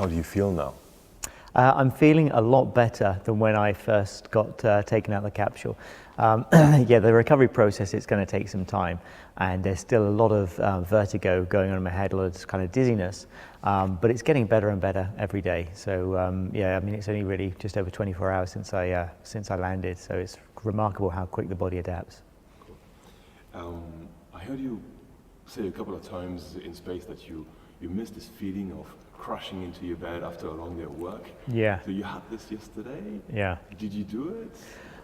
How do you feel now? I'm feeling a lot better than when I first got taken out of the capsule. Yeah, the recovery process, it's going to take some time, and there's still a lot of vertigo going on in my head, a lot of kind of dizziness, but it's getting better and better every day. So yeah, I mean, it's only really just over 24 hours since I landed, so it's remarkable how quick the body adapts. Cool. I heard you say a couple of times in space that you miss this feeling of crashing into your bed after a long day of work. Yeah. So you had this yesterday? Yeah. Did you do it?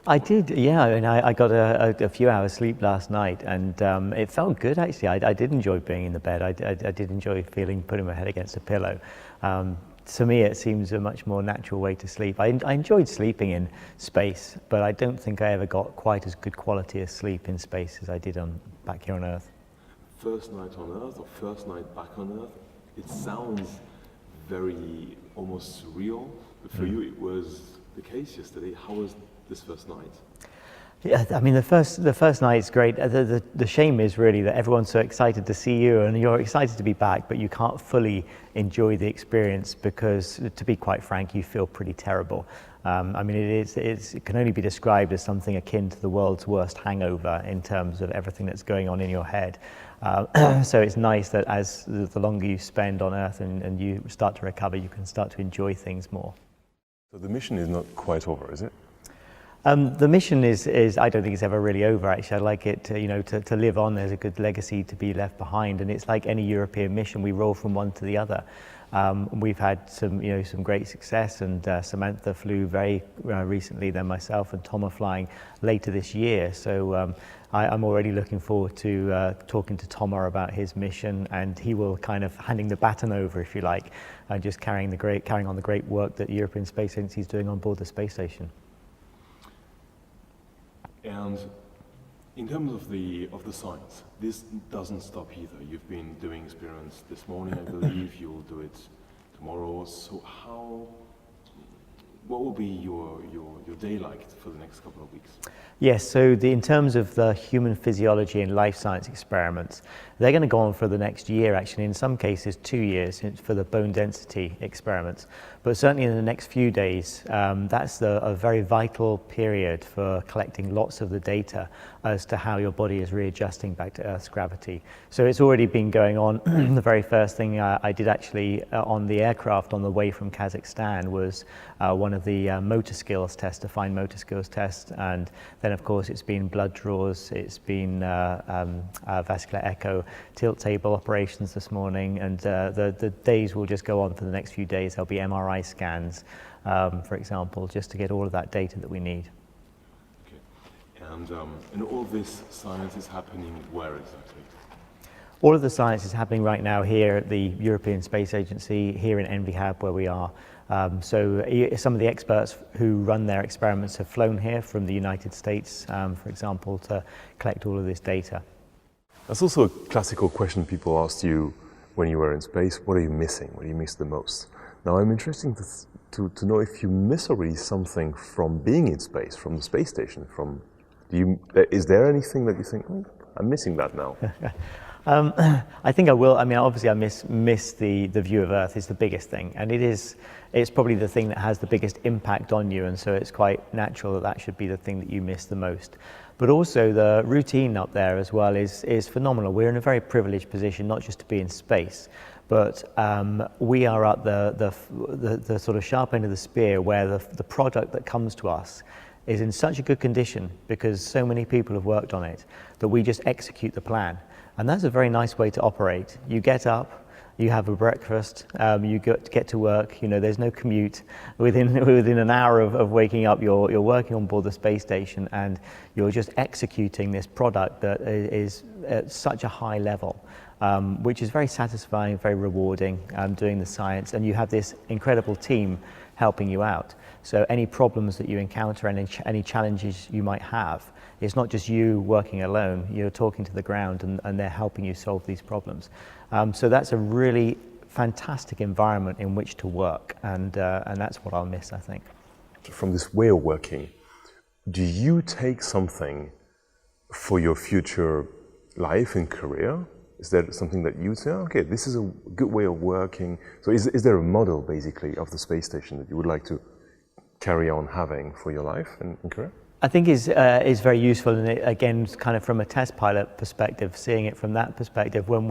I did, yeah, and I got a few hours sleep last night, and it felt good actually. I did enjoy being in the bed. I did enjoy putting my head against a pillow. To me, it seems a much more natural way to sleep. I enjoyed sleeping in space, but I don't think I ever got quite as good quality of sleep in space as I did back here on Earth. First night on Earth or first night back on Earth, it sounds very almost surreal, but for you it was the case yesterday. How was this first night? Yeah, I mean, the first night is great. The shame is really that everyone's so excited to see you and you're excited to be back, but you can't fully enjoy the experience because, to be quite frank, you feel pretty terrible. I mean, it can only be described as something akin to the world's worst hangover in terms of everything that's going on in your head. So it's nice that as the longer you spend on Earth and you start to recover, you can start to enjoy things more. So the mission is not quite over, is it? The mission is I don't think it's ever really over. Actually, I'd like it to live on. There's a good legacy to be left behind, and it's like any European mission. We roll from one to the other. We've had some great success, and Samantha flew very recently. Then myself and Tom are flying later this year. So I'm already looking forward to talking to Tomer about his mission, and he will kind of handing the baton over, if you like, and just carrying on the great work that the European Space Agency is doing on board the space station. And in terms of the science, this doesn't stop either. You've been doing experiments this morning, I believe. You'll do it tomorrow. So what will be your day like for the next couple of weeks? Yes, so in terms of the human physiology and life science experiments, they're going to go on for the next year, actually, in some cases 2 years for the bone density experiments. But certainly in the next few days, that's a very vital period for collecting lots of the data as to how your body is readjusting back to Earth's gravity. So it's already been going on. The very first thing I did actually on the aircraft on the way from Kazakhstan was one of the motor skills tests, defined motor skills test, and then of course it's been blood draws, it's been vascular echo, tilt table operations this morning, and the days will just go on for the next few days. There'll be MRI scans, for example, just to get all of that data that we need. Okay, and all this science is happening where exactly? All of the science is happening right now here at the European Space Agency, here in NVHAB where we are. So some of the experts who run their experiments have flown here from the United States, for example, to collect all of this data. That's also a classical question people asked you when you were in space. What are you missing? What do you miss the most? Now I'm interested to know if you miss already something from being in space, from the space station. Is there anything that you think, oh, I'm missing that now? I think I will. I mean, obviously I miss the view of Earth is the biggest thing, and it's probably the thing that has the biggest impact on you, and so it's quite natural that should be the thing that you miss the most. But also the routine up there as well is phenomenal. We're in a very privileged position, not just to be in space, but we are at the sort of sharp end of the spear where the product that comes to us is in such a good condition because so many people have worked on it that we just execute the plan. And that's a very nice way to operate. You get up, you have a breakfast, you get to work, there's no commute. Within an hour of waking up, you're working on board the space station and you're just executing this product that is at such a high level, which is very satisfying, very rewarding, doing the science, and you have this incredible team helping you out. So any problems that you encounter and any challenges you might have, it's not just you working alone, you're talking to the ground and they're helping you solve these problems. So that's a really fantastic environment in which to work, and that's what I'll miss, I think. From this way of working, do you take something for your future life and career Is there something that you would say, okay, this is a good way of working? So is there a model, basically, of the space station that you would like to carry on having for your life and career? I think is very useful, and again, kind of from a test pilot perspective, seeing it from that perspective, when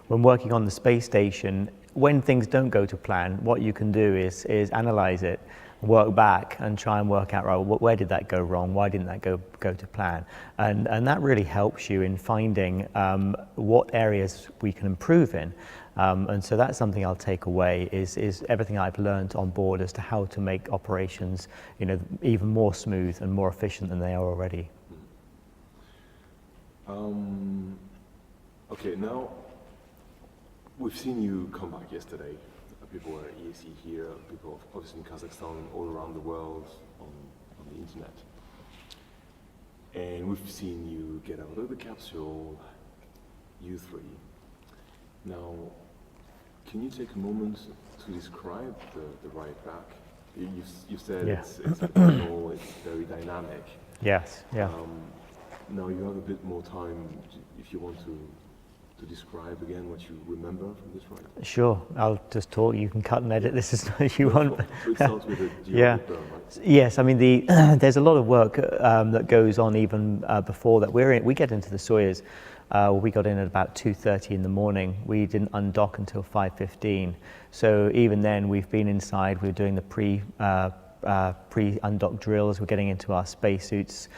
working on the space station, when things don't go to plan, what you can do is analyze it, work back and try and work out, right, where did that go wrong? Why didn't that go to plan? And that really helps you in finding what areas we can improve in. And so that's something I'll take away is everything I've learned on board as to how to make operations, even more smooth and more efficient than they are already. Okay, now we've seen you come back yesterday. People were at ESC here, people obviously in Kazakhstan, all around the world on the internet. And we've seen you get out of the capsule, U3. Now, can you take a moment to describe the ride back? You said it's emotional, it's very dynamic. Yes, yeah. Now you have a bit more time if you want to describe again what you remember from this ride. Sure, I'll just talk. You can cut and edit this as you want. So it starts with a yeah. burn, right? Yes, I mean there's a lot of work that goes on even before that. We get into the Soyuz. We got in at about 2:30 in the morning. We didn't undock until 5:15. So even then, we've been inside. We're doing the pre-undock drills. We're getting into our spacesuits,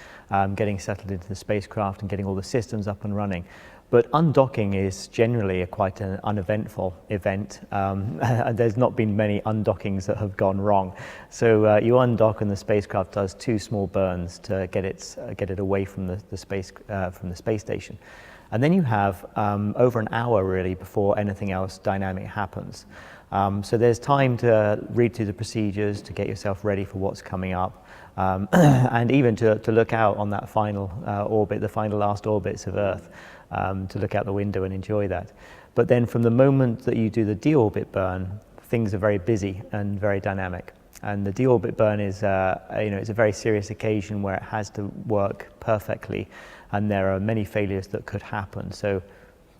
getting settled into the spacecraft, and getting all the systems up and running. But undocking is generally quite an uneventful event. And there's not been many undockings that have gone wrong. So you undock, and the spacecraft does 2 small burns to get it away from the space station. And then you have over an hour really before anything else dynamic happens. So there's time to read through the procedures, to get yourself ready for what's coming up, and even to look out on that final orbit, the final last orbits of Earth, to look out the window and enjoy that. But then from the moment that you do the deorbit burn, things are very busy and very dynamic. And the deorbit burn is, it's a very serious occasion where it has to work perfectly, and there are many failures that could happen. So,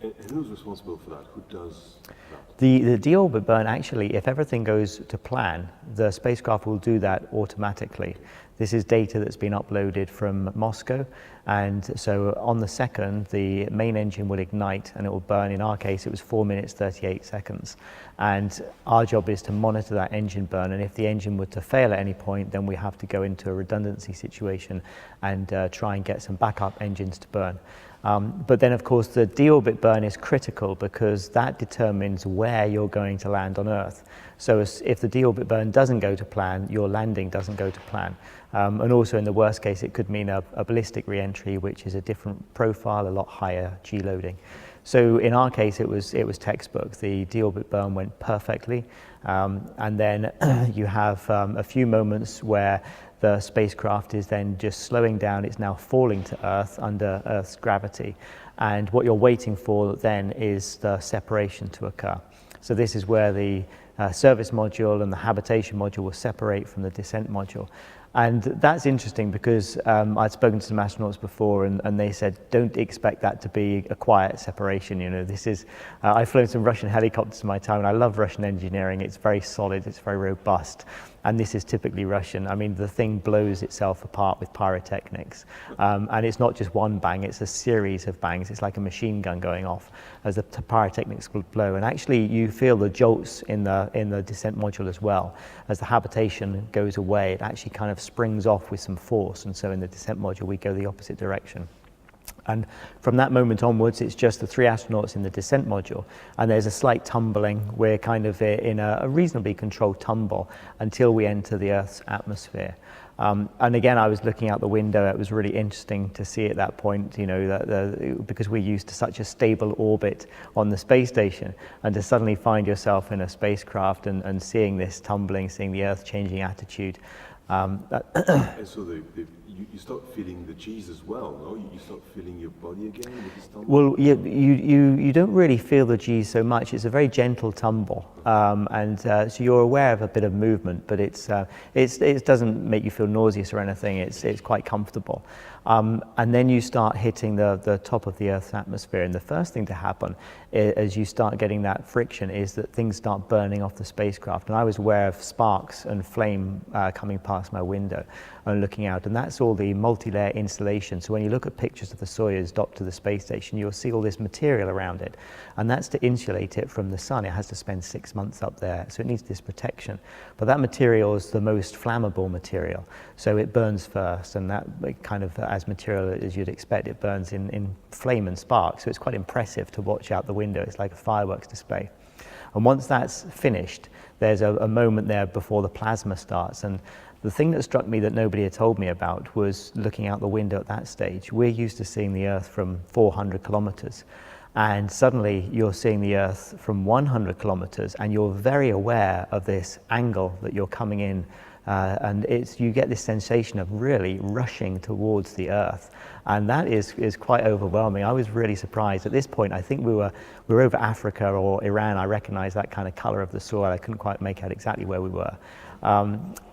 and who's responsible for that? Who does that? The deorbit burn, actually, if everything goes to plan, the spacecraft will do that automatically. This is data that's been uploaded from Moscow, and so on the second, the main engine will ignite and it will burn. In our case, it was 4 minutes 38 seconds. And our job is to monitor that engine burn, and if the engine were to fail at any point, then we have to go into a redundancy situation and try and get some backup engines to burn. But then, of course, the deorbit burn is critical because that determines where you're going to land on Earth. So if the deorbit burn doesn't go to plan, your landing doesn't go to plan. And also, in the worst case, it could mean a ballistic re-entry, which is a different profile, a lot higher G-loading. So in our case, it was textbook. The deorbit burn went perfectly. And then you have a few moments where the spacecraft is then just slowing down. It's now falling to Earth under Earth's gravity. And what you're waiting for then is the separation to occur. So this is where the service module and the habitation module will separate from the descent module. And that's interesting because I'd spoken to some astronauts before, and they said, don't expect that to be a quiet separation. This is, I've flown some Russian helicopters in my time, and I love Russian engineering. It's very solid, it's very robust. And this is typically Russian. I mean, the thing blows itself apart with pyrotechnics. And it's not just one bang, it's a series of bangs. It's like a machine gun going off as the pyrotechnics will blow. And actually, you feel the jolts in the descent module as well. As the habitation goes away, it actually kind of springs off with some force. And so in the descent module, we go the opposite direction. And from that moment onwards, it's just the 3 astronauts in the descent module, and there's a slight tumbling. We're kind of in a reasonably controlled tumble until we enter the Earth's atmosphere. And again, I was looking out the window. It was really interesting to see at that point, because we're used to such a stable orbit on the space station, and to suddenly find yourself in a spacecraft and seeing this tumbling, seeing the Earth changing attitude. And so you start feeling the G's as well, no? You start feeling your body again with this tumble? Well, you don't really feel the G's so much. It's a very gentle tumble, so you're aware of a bit of movement, but it doesn't make you feel nauseous or anything. It's quite comfortable. And then you start hitting the top of the Earth's atmosphere, and the first thing to happen as you start getting that friction is that things start burning off the spacecraft. And I was aware of sparks and flame coming past my window and looking out, and that's all the multi-layer insulation. So when you look at pictures of the Soyuz docked to the space station, you'll see all this material around it, and that's to insulate it from the sun. It has to spend 6 months up there, so it needs this protection. But that material is the most flammable material, so it burns first, and that kind of, as material as you'd expect, it burns in flame and spark, so it's quite impressive to watch out the window. It's like a fireworks display. And once that's finished, there's a moment there before the plasma starts. And the thing that struck me that nobody had told me about was looking out the window at that stage. We're used to seeing the Earth from 400 kilometers. And suddenly you're seeing the Earth from 100 kilometers, and you're very aware of this angle that you're coming in. And you get this sensation of really rushing towards the Earth, and that is quite overwhelming. I was really surprised. At this point, I think we were over Africa or Iran. I recognized that kind of color of the soil. I couldn't quite make out exactly where we were,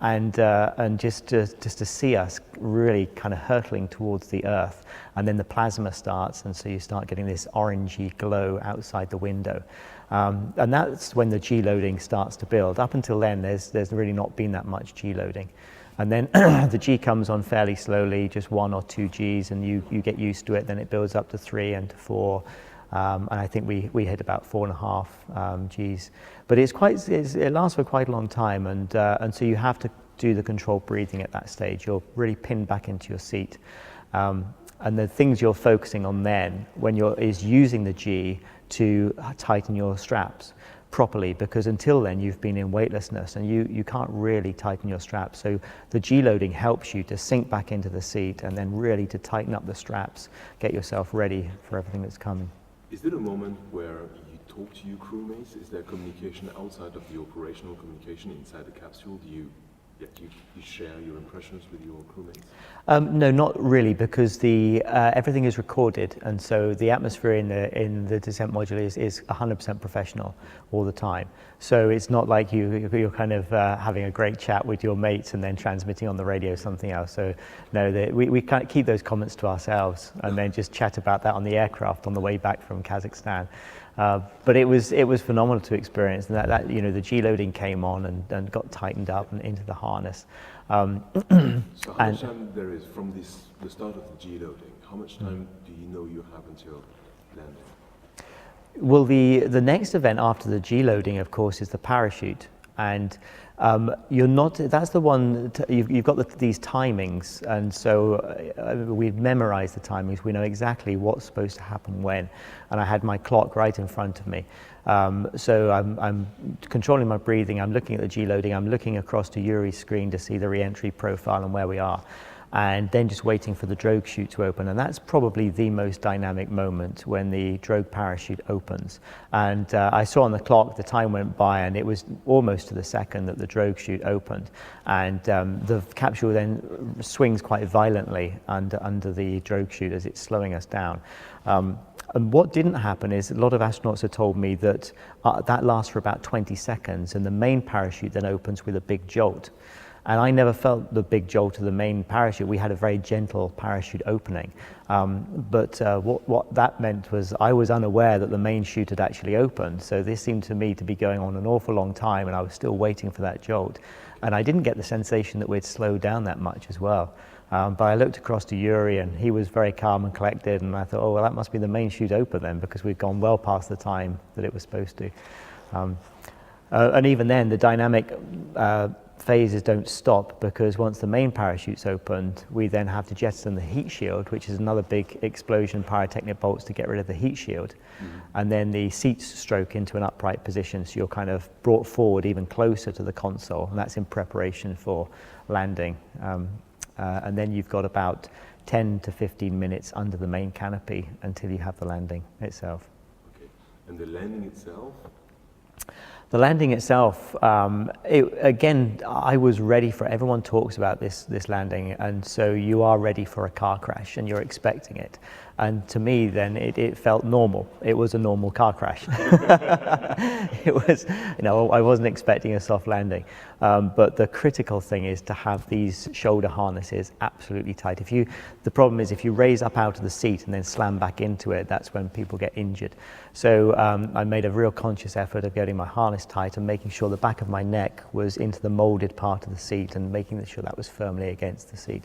and just to see us really kind of hurtling towards the Earth, and then the plasma starts, and so you start getting this orangey glow outside the window. And that's when the G loading starts to build. Up until then, there's really not been that much G loading. And then the G comes on fairly slowly, just 1 or 2 Gs, and you get used to it. Then it builds up to 3 and to 4. And I think we hit about 4.5 Gs. But it lasts for quite a long time, and so you have to do the controlled breathing at that stage. You're really pinned back into your seat. And the things you're focusing on then, is using the G to tighten your straps properly, because until then you've been in weightlessness and you can't really tighten your straps. So the G loading helps you to sink back into the seat and then really to tighten up the straps, get yourself ready for everything that's coming. Is there a moment where you talk to your crewmates? Is there communication outside of the operational communication inside the capsule? Do you share your impressions with your crewmates? No, not really, because everything is recorded, and so the atmosphere in the descent module is 100% professional all the time. So it's not like you're kind of having a great chat with your mates and then transmitting on the radio something else. So no, we can't keep those comments to ourselves and then just chat about that on the aircraft on the way back from Kazakhstan. But it was phenomenal to experience, and that the G loading came on and got tightened up and into the harness. So how much time there is from the start of the G loading? How much time do you know you have until landing? Well, the next event after the G loading, of course, is the parachute, and you're not. That's the one. You've got these timings, and so we've memorized the timings. We know exactly what's supposed to happen when, and I had my clock right in front of me. So I'm controlling my breathing. I'm looking at the G loading. I'm looking across to Yuri's screen to see the re-entry profile and where we are, and then just waiting for the drogue chute to open. And that's probably the most dynamic moment, when the drogue parachute opens. And I saw on the clock, the time went by, and it was almost to the second that the drogue chute opened. And the capsule then swings quite violently under the drogue chute as it's slowing us down. And what didn't happen is, a lot of astronauts have told me that that lasts for about 20 seconds, and the main parachute then opens with a big jolt. And I never felt the big jolt of the main parachute. We had a very gentle parachute opening. But what that meant was I was unaware that the main chute had actually opened. So this seemed to me to be going on an awful long time, and I was still waiting for that jolt. And I didn't get the sensation that we'd slowed down that much as well. But I looked across to Yuri, and he was very calm and collected, and I thought, oh, well, that must be the main chute open then, because we'd gone well past the time that it was supposed to. And even then, the dynamic phases don't stop, because once the main parachute's opened, we then have to jettison the heat shield, which is another big explosion, pyrotechnic bolts to get rid of the heat shield. And then the seats stroke into an upright position, so you're kind of brought forward even closer to the console, and that's in preparation for landing. And then you've got about 10 to 15 minutes under the main canopy until you have the landing itself. Okay. And the landing itself? The landing itself, again, I was ready for it. Everyone talks about this landing, and so you are ready for a car crash and you're expecting it. And to me then it felt normal. It was a normal car crash. It was, I wasn't expecting a soft landing. But the critical thing is to have these shoulder harnesses absolutely tight. The problem is if you raise up out of the seat and then slam back into it, that's when people get injured. So I made a real conscious effort of getting my harness tight and making sure the back of my neck was into the molded part of the seat and making sure that was firmly against the seat.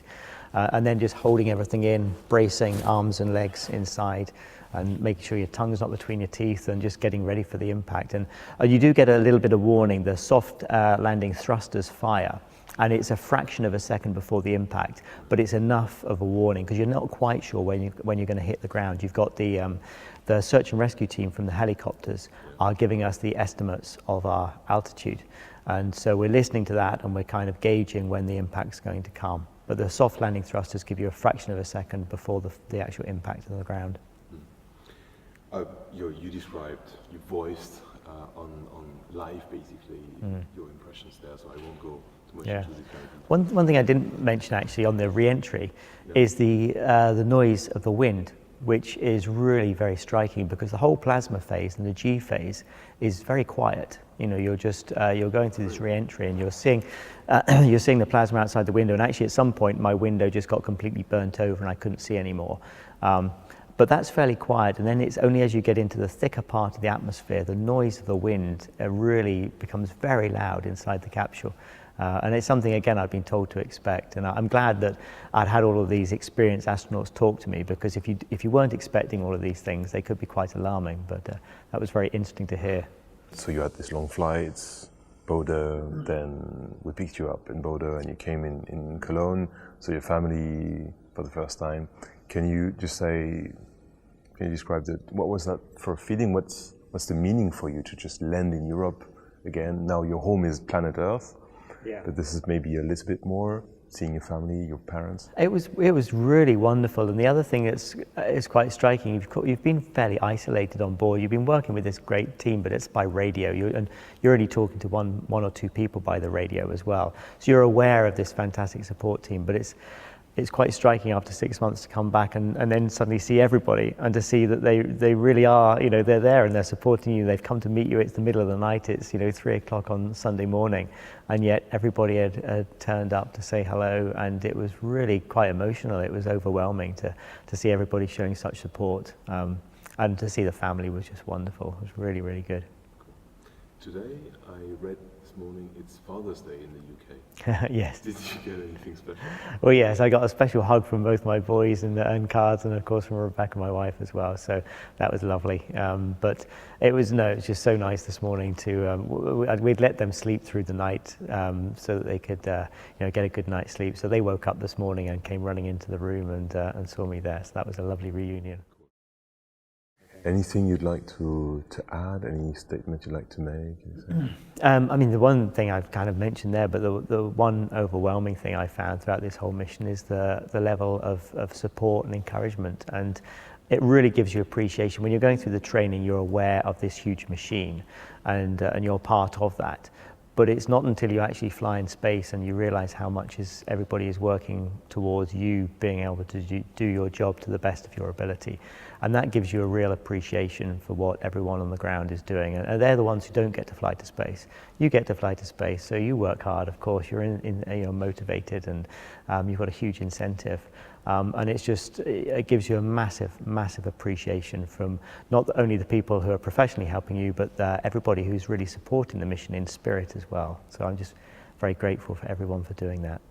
And then just holding everything in, bracing arms and legs inside, and making sure your tongue's not between your teeth, and just getting ready for the impact. And you do get a little bit of warning. The soft landing thrusters fire, and it's a fraction of a second before the impact, but it's enough of a warning because you're not quite sure when you're going to hit the ground. You've got the search and rescue team from the helicopters are giving us the estimates of our altitude, and so we're listening to that and we're kind of gauging when the impact's going to come. But the soft landing thrusters give you a fraction of a second before the actual impact on the ground. You described, you voiced on live basically your impressions there, so I won't go too much into this kind of One thing I didn't mention actually on the re-entry is the noise of the wind, which is really very striking because the whole plasma phase and the G phase is very quiet. You're just you're going through this re-entry and you're seeing the plasma outside the window, and actually at some point my window just got completely burnt over and I couldn't see anymore. But that's fairly quiet, and then it's only as you get into the thicker part of the atmosphere, the noise of the wind really becomes very loud inside the capsule. And it's something, again, I've been told to expect. And I'm glad that I'd had all of these experienced astronauts talk to me, because if you weren't expecting all of these things, they could be quite alarming. But that was very interesting to hear. So you had these long flights, Bode, then we picked you up in Bode and you came in Cologne, so your family for the first time. Can you describe what was that for a feeling? What's the meaning for you to just land in Europe again? Now your home is planet Earth, but this is maybe a little bit more, seeing your family, your parents. It was really wonderful, and the other thing that's is quite striking, you've been fairly isolated on board. You've been working with this great team, but it's by radio, and you're only talking to one or two people by the radio as well. So you're aware of this fantastic support team, but it's quite striking after 6 months to come back and then suddenly see everybody and to see that they really are, they're there and they're supporting you. They've come to meet you. It's the middle of the night. It's 3 o'clock on Sunday morning, and yet everybody had turned up to say hello, and it was really quite emotional. It was overwhelming to see everybody showing such support, and to see the family was just wonderful. It was really, really good. Today I read this morning it's Father's Day in the UK. Yes. Did you get anything special? Well, yes, I got a special hug from both my boys and cards, and of course from Rebecca, my wife, as well. So that was lovely. But it was just so nice this morning to we'd let them sleep through the night so that they could get a good night's sleep. So they woke up this morning and came running into the room and saw me there. So that was a lovely reunion. Anything you'd like to add? Any statement you'd like to make? I mean, the one thing I've kind of mentioned there, but the one overwhelming thing I found throughout this whole mission is the level of support and encouragement. And it really gives you appreciation. When you're going through the training, you're aware of this huge machine and you're part of that. But it's not until you actually fly in space and you realize how much everybody is working towards you being able to do your job to the best of your ability. And that gives you a real appreciation for what everyone on the ground is doing. And they're the ones who don't get to fly to space. You get to fly to space, so you work hard, of course. You're motivated, and you've got a huge incentive. And it gives you a massive, massive appreciation from not only the people who are professionally helping you, but everybody who's really supporting the mission in spirit as well. So I'm just very grateful for everyone for doing that.